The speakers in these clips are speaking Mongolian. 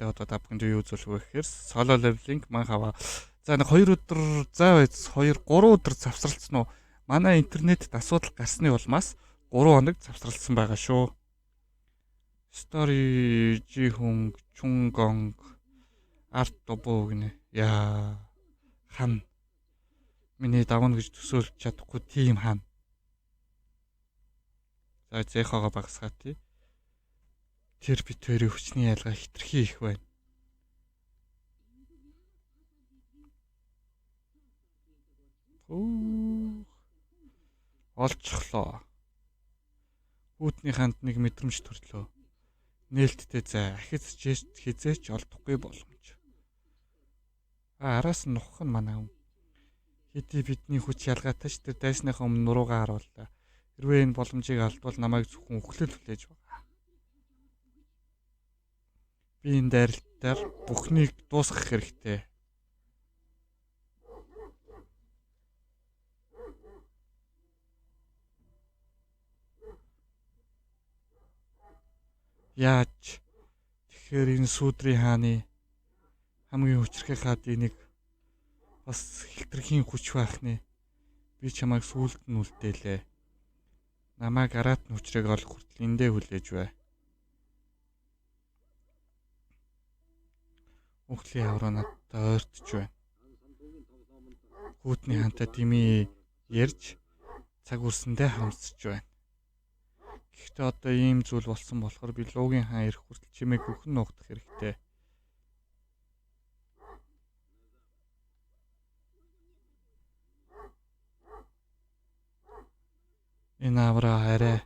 сонирхолтой одоо та бүхэнд юу үзүүлэх вэ гэхээр solo leveling маань хаваа. За нэг 2 өдөр заа байц 2 3 өдөр завсралцсан уу? Манай интернетэд асуудал гарсны улмаас 3 хоног завсралцсан байгаа шүү. Story Ji-Hung Chung-gong арт добоо гинэ. Яа хан миний давна гэж төсөөлж чадахгүй тийм хаана. За зэхоогоо багсгаа тий. Тэр бит хоёрын хүчний ялгаа хитрхи их байна. Олцохлоо. Хүүтний ханд нэг мэдрэмж төрлөө. Нээлттэй зай ахиц жест хизээч олдохгүй боломж. Араас нь нухах нь манай хүн. Хэдий бидний хүч ялгаатай ч тэр дайсныхаа өмнө нуруугаа харууллаа. Хэрвээ энэ боломжийг алдвал намайг зөвхөн үхлэл хүлээж байгаа. Би энэ дайралтаар бүхнийг дуусгах хэрэгтэй. Яаж? Тэгэхээр энэ сүүдрийн хааны хамгийн хүчрхэг хаадын нэг бас хитрхийн хүч байх нэ. Би чамайг сүулт нь үлдээлээ. Намайг араат нь хүчрэг олох хүртэл эндээ хүлээж бай. Үхлийн авраа надад ойртож байна. Хүүтний хантай дими ярьж цаг үрсэндээ харамсаж байна. Гэхдээ одоо ийм зүйл болсон болохоор би Луугийн хаан ирэх хүртэл чимээг өхөн нуугдах хэрэгтэй. Энэ авраа хараа.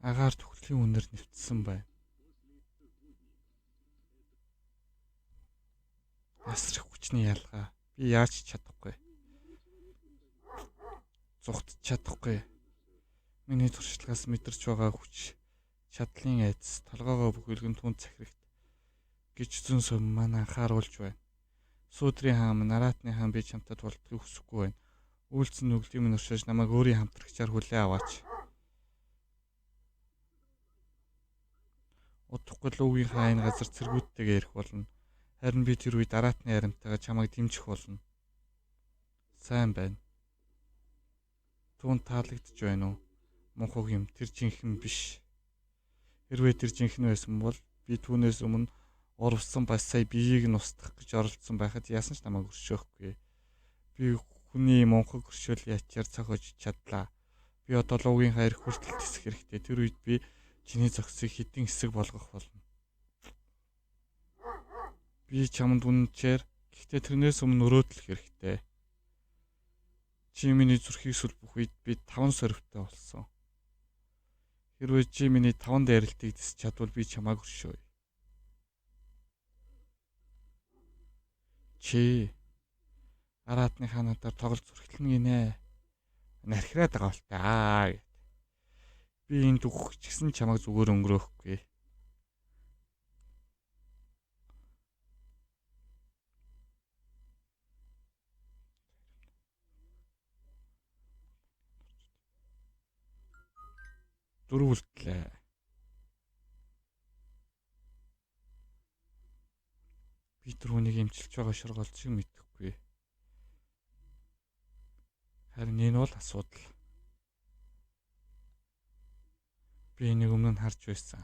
Агаар түхлийн үнээр нэвтсэн байна. Асрах хүчний ялгаа. Би яаж чадахгүй. Зүгт чадахгүй. Миний туршлагаас мэдэрч байгаа хүч чадлын айдас толгоогоо бүхэлгэн түн цахирагт гэж зүүн сүм маань анхааруулж байна. Сүүдрийн хаан нараатны хаан би чамтад болдгийг хүсэхгүй байна. Үйлцэн нүглийг минь өршөөж намайг өөрийн хамтрагчаар хүлээ аваач. Удахгүй Луугийн хаан энэ газар цэргүүдтэйгээ ирэх болно. Харин би тэр үед араатны харимтайгаа чамайг дэмжих болно. Сайн байна. Түүн таалагдж байна уу? Мунхаг юм тэр жинхэнэ биш. Хэрвээ тэр жинхэнэ байсан бол би түүнээс өмнө урвсан бас сая биеийг нь устгах гэж оролдсон байхад яасан ч намайг өршөөхгүй. Би хүний мунхаг өршөөл ячаар цохиж чадлаа. Би одоо Луугийн хаан ирэх хүртэл тисэх хэрэгтэй. Тэр үед би чиний зохисыг хэдийн хэсэг болгох болно. Би чамд үнэнчээр гэхдээ тэрнээс өмнө өрөөдлөх хэрэгтэй. Чи миний зүрхийг сүл бүх үед би 5 сорвтой болсон. Хэрвээ чи миний 5 дайралтыг тисч чадвал би чамайг өршөөе. Чи араатны хаануудаар тоглож зүрхлэн гинэ. Нархираад байгаа болтой аа гэд. Би энэ дүүх ч гэсэн чамайг зүгээр өнгөрөөхгүй. Дөрвөлтлээ. Би түрүүнийг эмчилж байгаа шургалзыг мэдэхгүй. Харин энэ бол асуудал. Би энийг өмнө нь харж байсан.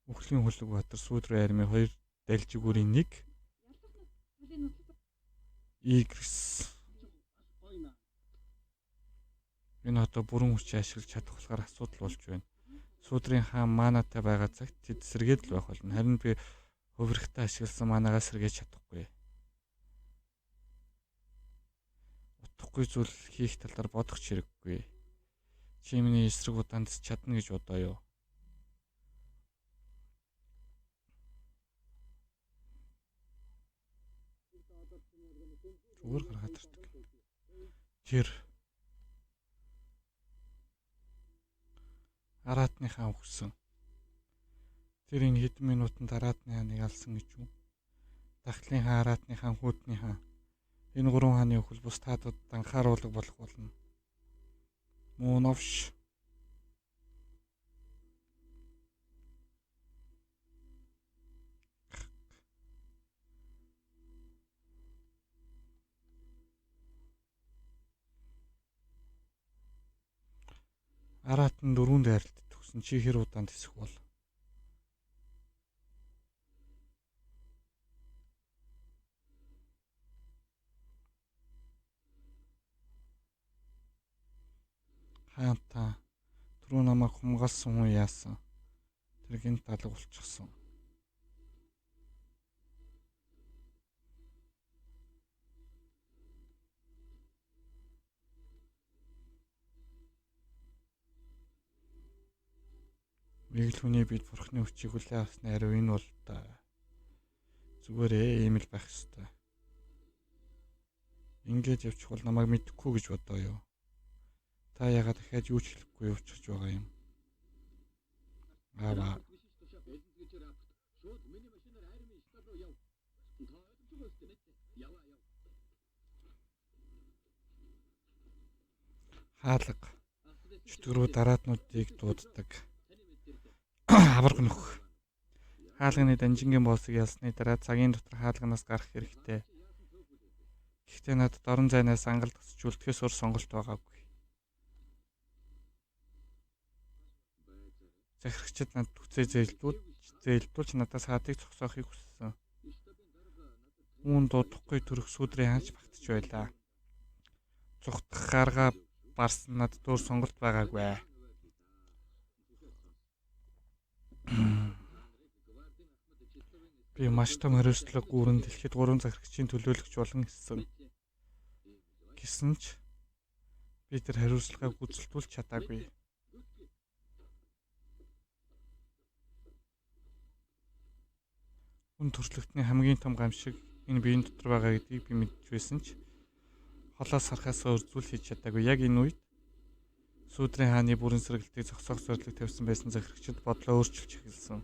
Үхлийн хөлөг Баатар сүүдрийн армийн 2 далжигүүрийн нэг Игрис. Энэ одоо бүрэн хүчийг ашиглаж чадах болохоор асуудал болж байна. Сүүдрийн хаан маанатай байгаа цагт тэд сэргээд л байх болно. Харин би хувирахтаа ашигласан маанагаа сэргээж чадахгүй. Утгагүй зүйл хийх талаар бодох ч хэрэггүй. Чи миний эсрэг удаанд чадна гэж бодоо юу? Зүгээр гаргаад ирдэг. Тэр араатны хаан өгсөн. Тэр энэ хэдэн минутанд араатны хааныг алсан гэж үү? Дахлын хаан, араатны хаан, хүүтний хаан. Энэ 3 хааны өхөл бус таадад анхааруулга болох болно. Мөн овш. Араат нь 4 дайралт төгсөн чи хэр удаан тэсэх бол? Хаантаа түрүү намайг хумгаалсан хүн яасан? Тэр гинт алга болчихсон. Нэг л хүний бид бурхны хүчийг хүлээн авсны хариу энэ бол та. Зүгээрээ ийм л байх ёстой. Ингээд явчих бол намайг мэдэхгүй гэж бодоо юу? Та ягаад дахиад юу ч хэлэхгүй явчихж байгаа юм? Аа. Хаалга. Чөтгөрөө дараатнуудыг дууддаг. Авраг нөх. Хаалганы данжингийн боссыг ялсны дараа цагийн дотор хаалганаас гарах хэрэгтэй. Гэхдээ надад орон зайнаас ангалд тусч үлдэхээс өөр сонголт байгаагүй. Захирагчид надад хүчээ зээлдүүлж надаас хаадыг зогсоохыг хүссэн. Үүн дуудахгүй төрөх сүдрийн хаач багтж байлаа. Зүгтх гаргаа барсан надад өөр сонголт байгаагүй. Би маш том хариуцлага гүрэн дэлхийд 3 захирагчийн төлөөлөгч болон гэсэн ч би тэр хариуцлагыг гүйцэлдүүлж чадаагүй. Хүн төрөлхтний хамгийн том гамшиг энэ биеийн дотор байгаа гэдгийг би мэдж байсан ч холоос харахаас өөр зүйл хийж чадаагүй. Яг энэ үед Сүдрийн хааны бүрэн сэргэлтийг зогсоох зорилго тавьсан байсан захирагчид бодлоо өөрчилж эхэлсэн.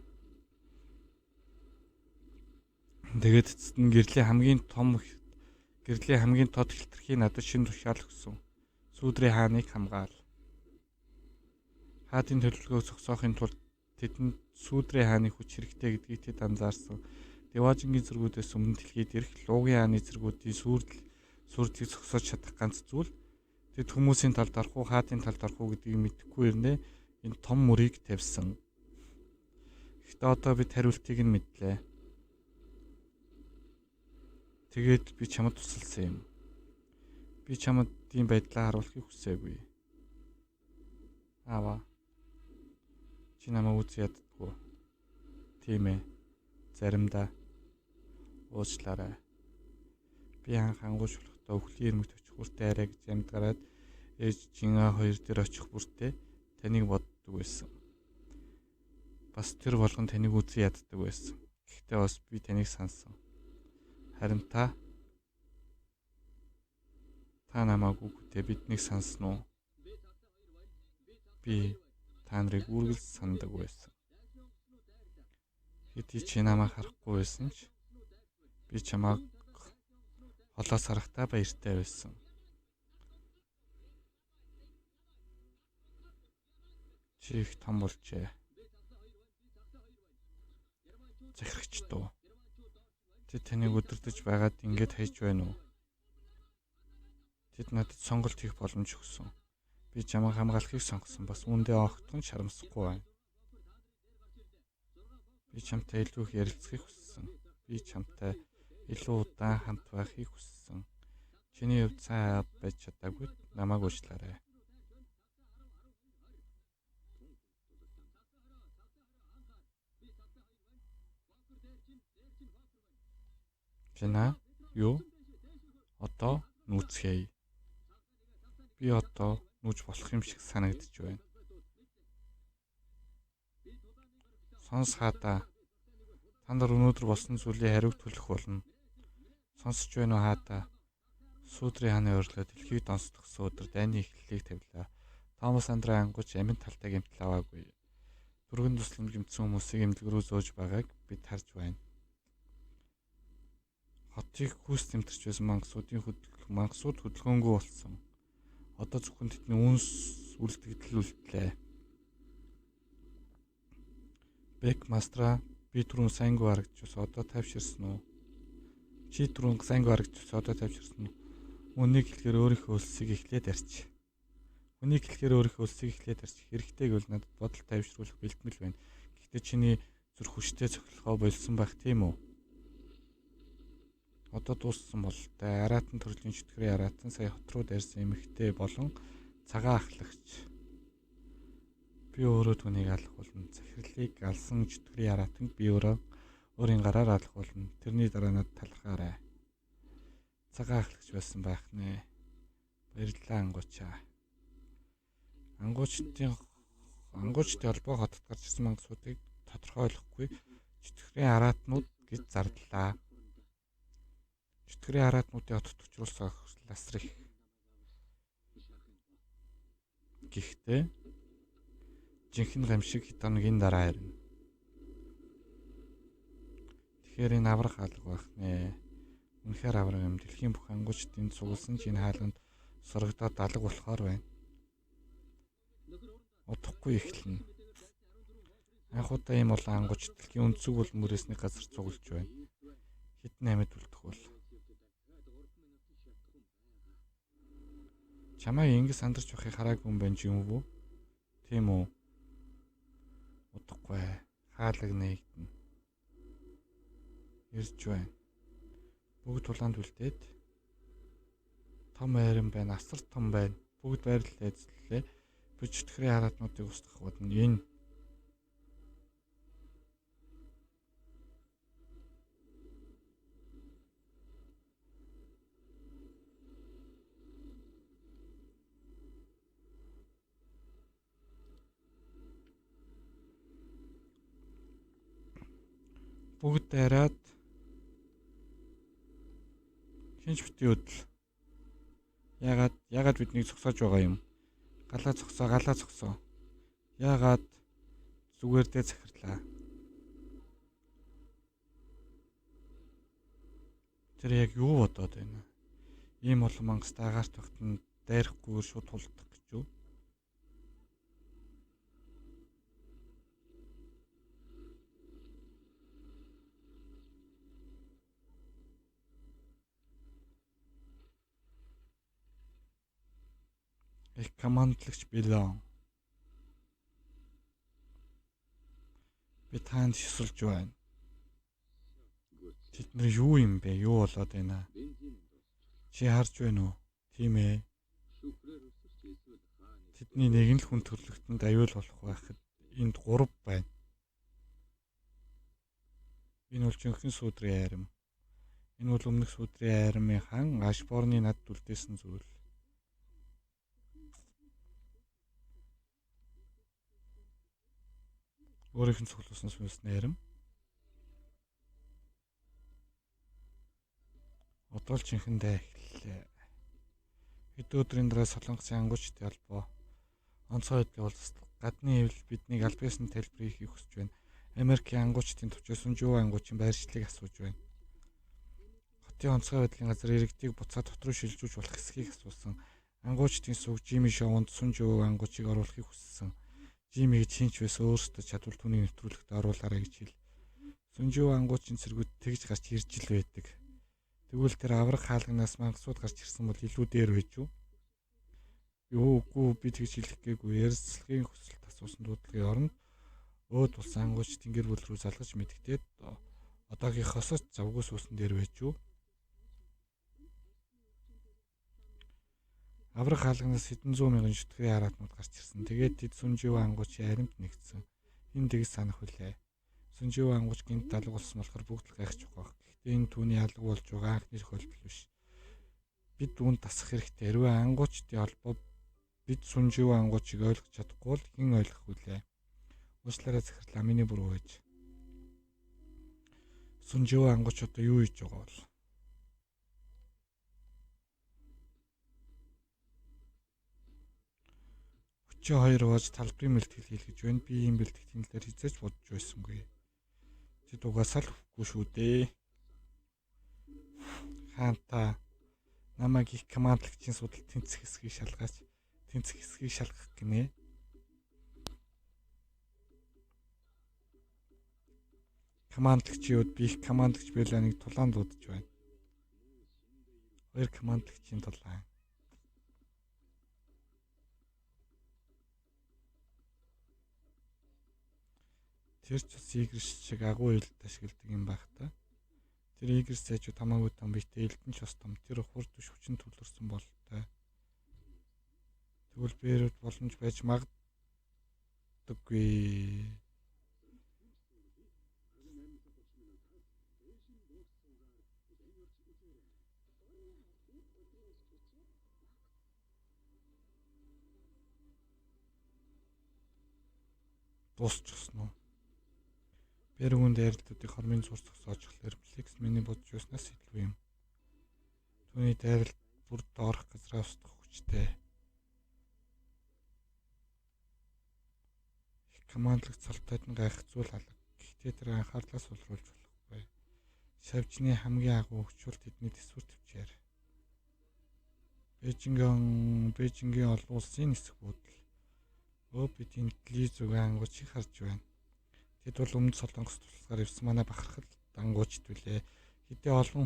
Тэгээд эцэст нь гэрлийн хамгийн тод хилтерхий надад шинэ тушаал өгсөн. Сүдрийн хааныг хамгаал. Хаадын төлөвлөгөөг зогсоохын тулд тэдэнд Сүдрийн хааны хүч хэрэгтэй гэдгийг тэд анзаарсан. Деважингийн зэргүүдээс өмнө дэлхийд ирэх Луугийн хааны зэргүүдийн сүрдлийг зогсоож чадах ганц зүйл тэд хүмүүсийн талд орох уу, хаадын талд орох уу гэдгийг мэдэхгүй ирнэ энэ том мөрийг тавьсан. Гэхдээ одоо бид хариултыг нь мэдлээ. Тэгээд би чамд тусалсан юм. Би чамд ийм байдлаа харуулахыг хүсээгүй. Аваа. Чи намайг үгүй яддаггүй. Тийм ээ. Заримдаа уучлаарай. Би хангууч болохдоо өвхлийн ирмэгт очих бүртээ арай гэж ямдгараад ээж жингаа 2 дээр очих бүртээ таныг боддог байсан. Бас тэр болгон таныг үгүй яддаг байсан. Гэхдээ бас би таныг сансан. Харин та намайг үгүйтэй биднийг сансан уу? Би та нарыг үргэлж сандаг байсан. Хэдий чи намайг харахгүй байсан ч би чамайг холоос харахтаа баяртай байсан. Чи их том болжээ. Захирагч дөө. Тэд таныг өдөртөж байгаад ингэж хайж байна уу? Тэд надад сонголт хийх боломж өгсөн. Би чамайг хамгаалахыг сонгосон. Бас үүндээ огтхон шарамсахгүй байна. Би чамтай илүү их ярилцахыг хүссэн. Би чамтай илүү удаан хамт байхыг хүссэн. Чиний хувьд сайн байж чадаагүй намайг уучлаарай. Жина юу? Одоо нүүцгээе. Би одоо нүүж болох юм шиг санагдаж байна. Сонс хаадаа. Та нар өнөөдөр болсон зүйлийн хариуг төлөх болно. Сонсож байна уу хаадаа? Сүдрийн хааны орилоо дэлхийг донсдогсон өдөр дайны эхлэлийг тавилаа. Томас Андрей ангууч амин талтай гэмтэл аваагүй. Түргэн туслан гэмтсэн хүмүүсийг эмнэлэг рүү зөөж байгааг бид харж байна. Хотыг хүүс тэмтэрч байсан мангасууд хөдөлгөөнгүй болсон. Одоо зөвхөн тэдний үнс үлдэгдэл үлдлээ. Бек Мастра би түрүүн сайнгүй харагдчихсан. Одоо тайвширсан уу? Чи түрүүн сайнгүй харагдчихсан. Одоо тайвширсан уу? Үнийг хэлэхээр өөрийнхөө өлсийг эхлээд ярьч. Хүний хэлэхээр өөрийнхөө өлсийг эхлээд арч хэрэгтэй гэвэл надад бодол тайвшруулах бэлтгэл байна. Гэхдээ чиний зүрх хүчтэй цохилгоо болсон байх тийм үү? Одоо дууссан бол аратан төрлийн чөтгөрийн аратан сая хот руу дайрсан эмэгтэй болон цагаан ахлагч. Би өөрөө түүнийг алах болно. Захирлыг алсан чөтгөрийн аратанг би өөрийн гараар алах болно. Тэрний дараа надад талархаарай. Цагаан ахлагч байсан байх нэ. Баярлалаа ангуучаа. Ангуучдын холбоо хотод гарч ирсэн мангасуудыг тодорхойлохгүй чөтгөрийн аратнууд гэж зарлаа. Чөтгөрийн аратнуудын хотод учруулсан ласрах. Гэхдээ жинхэнэ гамшиг хэд хоногийн дараа ирнэ. Тэгэхээр энэ аврах алга байх нэ. Үнэхээр авраг юм. Дэлхийн бүх ангуучдын цугласан чинь хаалганд сорогдоод алга болохоор байна. Удахгүй эхэлнэ. Анхудаа ийм олон ангууч дэлхийн өнцөг бол мөрөөсний газар цуглаж байна. Хэдэн амьд үлдэх бол. Чамайг ингэ сандарч байхыг хараагүй юм байна ч юм уу? Тийм үү? Удахгүй хаалга нээгдэнэ. Ирж байна. Бүгд тулаанд үлдээд том айран байна, асар том байна. Бүгд байрлалаа эзлэлээ. Би чөтгөрийн хараатнуудыг устгах бодно. Энэ бүгд дайраад хинч битгий өдөл. Яагаад биднийг зогсоож байгаа юм? Галаа зогсоо. Яагаад зүгээр дээ захирлаа. Тэр яг юу бодоод байна? Ийм олон мангастай агаарт багт нь дайрахгүйгээр шууд тулдах гэж юу? Их командлагч билээ. Би таанд шисулж байна. Тэд нар юу юм бэ? Юу болоод байна? Чи харж байна уу? Тийм ээ. Тэдний нэг нь л хүн төрлөختөнд аюул болох байхад энд 3 байна. Энэ бол жинхэнэ сүудрийн айрам. Энэ бол өмнөх сүудрийн айрамын хан Ашборны над үлдээсэн зүйл. Өөрийнх нь цуглуулсан сүнс найрам. Одоо л жинхэндээ эхэллээ. Хэд өдрийн дараа Солонгосын ангуучдын холбоо онцгой байдлын уулзалт гадны хэвлэл биднийг аль биесийн тайлбарыг хийх хүсэж байна. Америкийн ангуучдын төвчөөс Сүнжүү ангуучийн байршлыг асууж байна. Хотын онцгой байдлын газар иргэдийг буцаад хот руу шилжүүлж болох эсхийг асуусан. Ангуучдын сүг Жими шоунд Сүнжүү ангуучийг оруулахыг хүссэн. Жимиг чинч байсан өөрсдөө чадвал түүнийг нэвтрүүлэхэд оруулаарай гэж хэл. Сүнжүү ангуучийн цэргүүд тэгж гарч ирж ил байдаг. Тэгвэл тэр аврах хаалганаас мангасууд гарч ирсэн бол илүү дээр байж юу? Юу үгүй би тэгж хэлэх гээгүй. Ярилцлагын хүсэлт асуусан дуудлагын оронд өөд улсын ангуучдын гэр бүл рүү залгаж мэдгдээд одоогийнхоос завгүй суусан дээр байж юу? Аврах хаалганаас хэдэн зуун мянган чөтгөрийн хараатнууд гарч ирсэн. Тэгээд тэд Сүнжүү ангуучийн аримд нэгдсэн. Энэ тэгж санах хүлээ. Сүнжүү ангууч гинт алга болсон болохоор бүгд л гайхаж байгаа. Гэхдээ энэ түүний алга болж байгаа анхны тохиолдол биш. Бид үүнд дасах хэрэгтэй. Хэрвээ ангуучдын холбоо бид Сүнжүү ангуучийг ойлгож чадахгүй бол хэн ойлгох вүлээ? Уучлаарай захирлаа, миний буруу гэж. Сүнжүү ангууч одоо юу хийж байгаа бол? Чи хоёр ууж талбарын бэлтгэл хийлгэж байна. Би ийм бэлтгэлийн талаар хизээч бодож байсангүй. Чи дугасаа л өгөхгүй шүү дээ. Хаанта намайг их командлагчийн судал тэнцэх хэсгийг шалгах гинэ. Командлагчийн үед би их командлагч байлаа нэг тулаанд дуудаж байна. 2 командлагчийн тулаан. Тэр ч бас Игэрс шиг агуу хэлд ашигладаг юм байх та. Тэр Игэрс зайчууд хамаагүй том битээ элдэн ч бас том. Тэр хурд биш хүчин төвлөрсөн бололтой. Тэгвэл бээрүүд боломж байж магадгүй. Дуусчихсан уу? Бэргүүн дайралтуудыг хормын зурц зогсоожглоор рефлекс миний бодж байснаас илүү юм. Түүний дайралт бүр доорх газраа устгах хүчтэй. Их командлагч цалтайд нь гайх зүйл алга. Гэхдээ тэр анхаарлаас улруулж болохгүй. Шавжны хамгийн агуу хүчүүл тэдний төсвөр төвчээр. Бээжингийн олон улсын нисэх буудал. Бидний Ли зүгийн ангуучийг харж байна. Тэд бол өмнөд Солонгос тусгаар явсан манай бахархал ангуучд билээ. Хэдий олон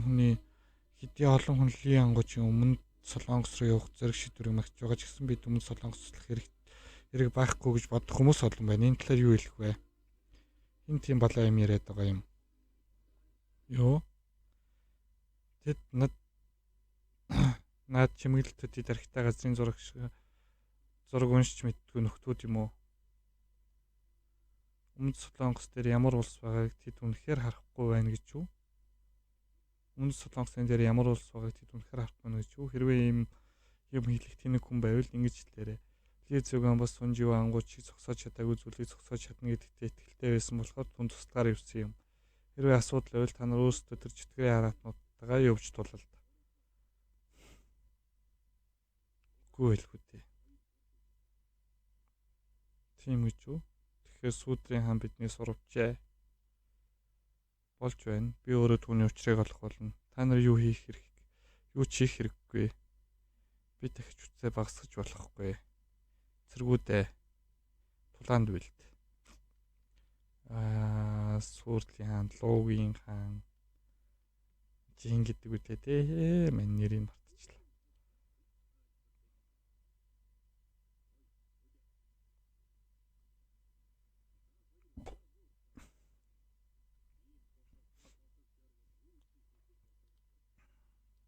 хүн Ли ангуучийн өмнөд Солонгос руу явах зэрэг шийдвэр магч байгаа ч гэсэн бид өмнөд Солонгос хэрэг байхгүй гэж бодох хүмүүс олон байна. Энэ талаар юу хэлэх вэ? Хин тийм балаа юм яриад байгаа юм. Юу? Тэд наад чимэглэлтүүд архитай газрын зураг уншиж мэдтгүй нөхдүүд юм уу? Өмнөд Солонгос дээр ямар улс байгааг тэд үнэхээр харахгүй байна гэж үү? Өмнөд Солонгосын дээр ямар улс байгааг тэд үнэхээр харахгүй байна гэж үү? Хэрвээ ийм юм хийх тэнэг хүн байвал ингэж хэлээрэй. Ли зүгэн бас Сунжив ангуучийг зогсоож чадаагүй зүйлийг зогсоож чадна гэдэгтээ итгэлтэй байсан болохоор түн тусгаар явсан юм. Хэрвээ асуудал байвал та нар өөрсдөө тэр чөтгөрийн хараатнуудтайгаа явж тулалд. Үгүй хэлэхгүй дээ. Тийм гэж үү? Тэгэхээр сүүдрийн хаан бидний сурвчээ. Болж байна. Би өөрөө түүний учрыг олох болно. Та нар юу хийх хэрэггүй. Би дахиж үцээ багасгаж болохгүй. Цэргүүдээ тулаанд бэлд. Сүүрлийн хаан, Луугийн хаан, Жин гэдэг үлээ дээ. Мань нэрийг